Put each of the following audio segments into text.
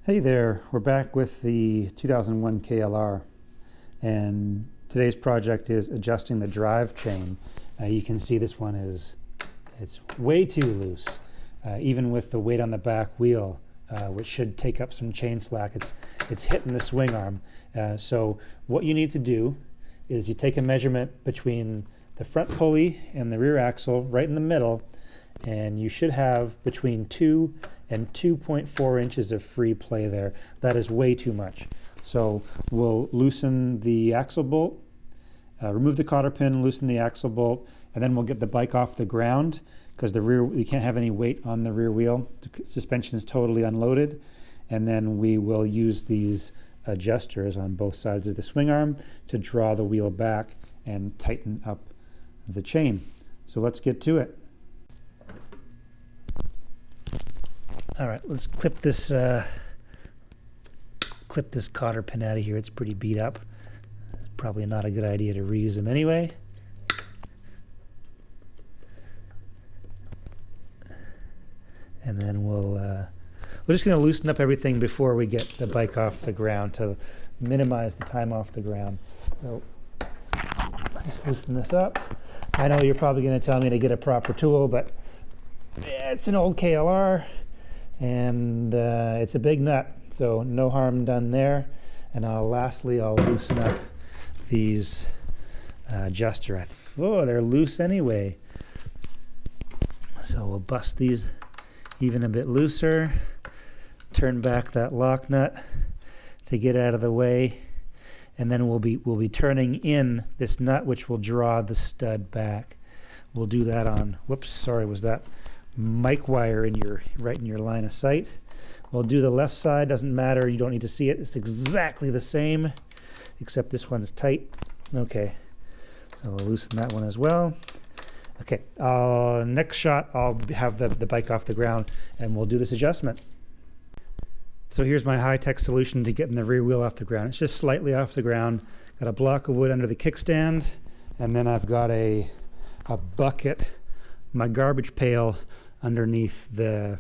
Hey there, we're back with the 2001 KLR, and today's project is adjusting the drive chain. You can see this one it's way too loose, even with the weight on the back wheel, which should take up some chain slack. It's hitting the swing arm. So what you need to do is you take a measurement between the front pulley and the rear axle right in the middle, and you should have between 2 and 2.4 inches of free play there. That is way too much. So we'll loosen the axle bolt, remove the cotter pin, loosen the axle bolt, and then we'll get the bike off the ground because you can't have any weight on the rear wheel. The suspension is totally unloaded. And then we will use these adjusters on both sides of the swing arm to draw the wheel back and tighten up the chain. So let's get to it. All right, let's clip this cotter pin out of here. It's pretty beat up. Probably not a good idea to reuse them anyway. And then we're just going to loosen up everything before we get the bike off the ground to minimize the time off the ground. So just loosen this up. I know you're probably going to tell me to get a proper tool, but it's an old KLR. And it's a big nut, so no harm done there. And lastly, I'll loosen up these adjuster. Oh, they're loose anyway. So we'll bust these even a bit looser. Turn back that lock nut to get out of the way, and then we'll be turning in this nut, which will draw the stud back. We'll do that on. Whoops, sorry, was that mic wire right in your line of sight. We'll do the left side, doesn't matter, you don't need to see it, it's exactly the same except this one's tight. Okay, so we'll loosen that one as well. Okay, next shot I'll have the bike off the ground and we'll do this adjustment. So here's my high-tech solution to getting the rear wheel off the ground. It's just slightly off the ground. Got a block of wood under the kickstand, and then I've got a bucket, my garbage pail underneath the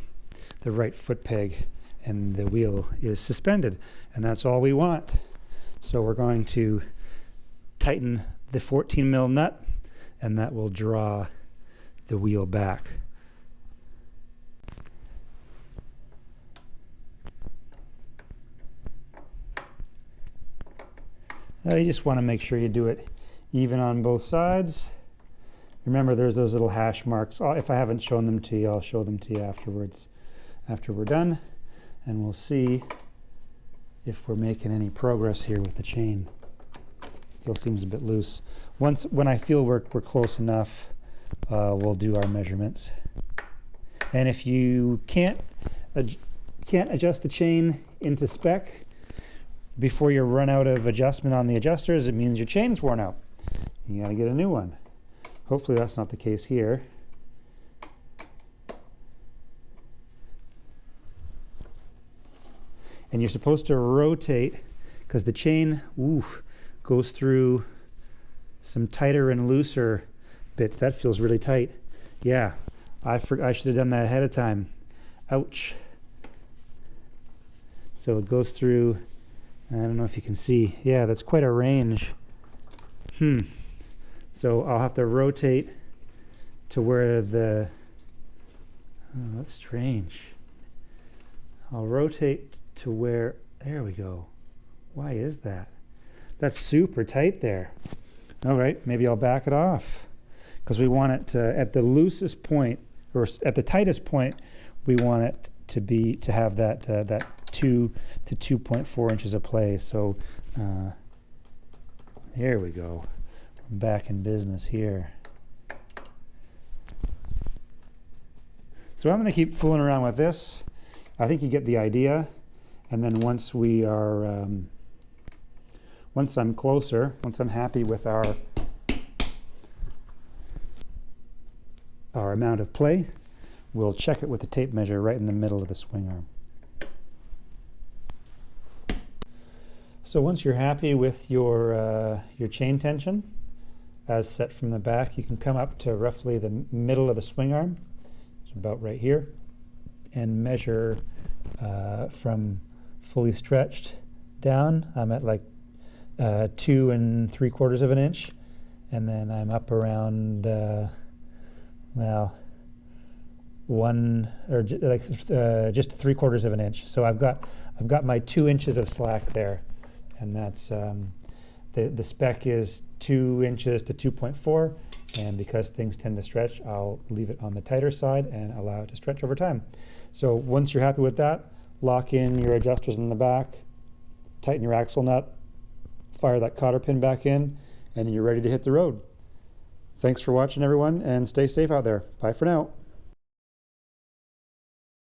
right foot peg, and the wheel is suspended, and that's all we want. So we're going to tighten the 14 mil nut, and that will draw the wheel back. You just want to make sure you do it even on both sides. Remember, there's those little hash marks. If I haven't shown them to you, I'll show them to you afterwards, after we're done, and we'll see if we're making any progress here with the chain. Still seems a bit loose. When I feel we're close enough, we'll do our measurements. And if you can't adjust the chain into spec before you run out of adjustment on the adjusters, it means your chain's worn out. You got to get a new one. Hopefully that's not the case here. And you're supposed to rotate because the chain goes through some tighter and looser bits. That feels really tight. Yeah, I should have done that ahead of time. Ouch. So it goes through, I don't know if you can see. Yeah, that's quite a range. So I'll have to rotate to where the, oh, that's strange. I'll rotate to where, there we go. Why is that? That's super tight there. All right, maybe I'll back it off because we want it to, at the loosest point, or at the tightest point, we want it to have that 2 to 2.4 inches of play. So here we go. Back in business here. So I'm going to keep fooling around with this. I think you get the idea. And then once I'm closer, once I'm happy with our amount of play, we'll check it with the tape measure right in the middle of the swing arm. So once you're happy with your chain tension, as set from the back, you can come up to roughly the middle of the swing arm, it's about right here, and measure from fully stretched down. I'm at like 2 3/4 of an inch, and then I'm up around well, just 3/4 of an inch. So I've got my 2 inches of slack there, and that's the spec is 2 inches to 2.4, and because things tend to stretch, I'll leave it on the tighter side and allow it to stretch over time. So once you're happy with that, lock in your adjusters in the back, tighten your axle nut, fire that cotter pin back in, and you're ready to hit the road. Thanks for watching, everyone, and stay safe out there. Bye for now.